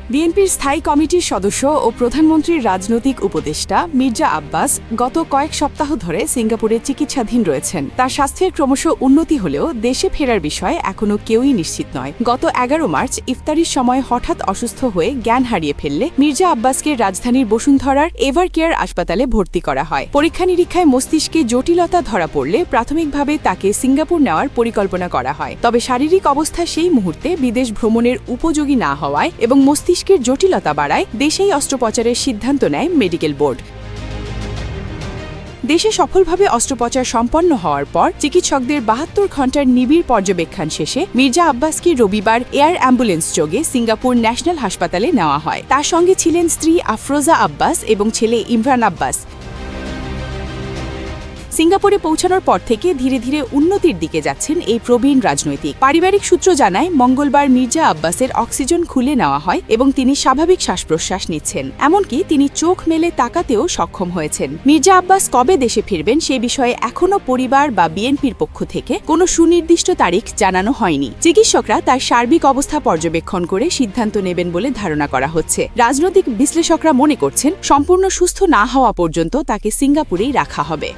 বিএনপির স্থায়ী কমিটির সদস্য ও প্রধানমন্ত্রীর রাজনৈতিক উপদেষ্টা মির্জা আব্বাস গত কয়েক সপ্তাহ ধরে সিঙ্গাপুরে চিকিৎসাধীন রয়েছেন। তার স্বাস্থ্যের ক্রমশ উন্নতি হলেও দেশে ফেরার বিষয়ে এখনও কেউই নিশ্চিত নয়। গত 11 মার্চ ইফতারির সময় হঠাৎ অসুস্থ হয়ে জ্ঞান হারিয়ে ফেললে মির্জা আব্বাসকে রাজধানীর বসুন্ধরার এভার কেয়ার হাসপাতালে ভর্তি করা হয়। পরীক্ষা নিরীক্ষায় মস্তিষ্কে জটিলতা ধরা পড়লে প্রাথমিকভাবে তাকে সিঙ্গাপুর নেওয়ার পরিকল্পনা করা হয়। তবে শারীরিক অবস্থা সেই মুহূর্তে বিদেশ ভ্রমণের উপযোগী না হওয়ায় এবং মস্তিষ্কের জটিলতা বাড়ায় দেশেই অস্ত্রোপচারের সিদ্ধান্ত নেয় মেডিকেল বোর্ড। দেশে সফলভাবে অস্ত্রোপচার সম্পন্ন হওয়ার পর চিকিৎসকদের 72 ঘণ্টার নিবিড় পর্যবেক্ষণ শেষে মির্জা আব্বাসকে রবিবার এয়ার অ্যাম্বুলেন্স যোগে সিঙ্গাপুর ন্যাশনাল হাসপাতালে নেওয়া হয়। তার সঙ্গে ছিলেন স্ত্রী আফরোজা আব্বাস এবং ছেলে ইমরান আব্বাস। সিঙ্গাপুরে পৌঁছানোর পর থেকে ধীরে ধীরে উন্নতির দিকে যাচ্ছেন এই প্রবীণ রাজনৈতিক। পারিবারিক সূত্র জানায়, মঙ্গলবার মির্জা আব্বাসের অক্সিজেন খুলে নেওয়া হয় এবং তিনি স্বাভাবিক শ্বাস-প্রশ্বাস নিচ্ছেন। এমনকি তিনি চোখ মেলে তাকাতেও সক্ষম হয়েছেন। মির্জা আব্বাস কবে দেশে ফিরবেন সে বিষয়ে এখনও পরিবার বা বিএনপির পক্ষ থেকে কোনো সুনির্দিষ্ট তারিখ জানানো হয়নি। চিকিৎসকরা তার সার্বিক অবস্থা পর্যবেক্ষণ করে সিদ্ধান্ত নেবেন বলে ধারণা করা হচ্ছে। রাজনৈতিক বিশ্লেষকরা মনে করছেন, সম্পূর্ণ সুস্থ না হওয়া পর্যন্ত তাকে সিঙ্গাপুরেই রাখা হবে।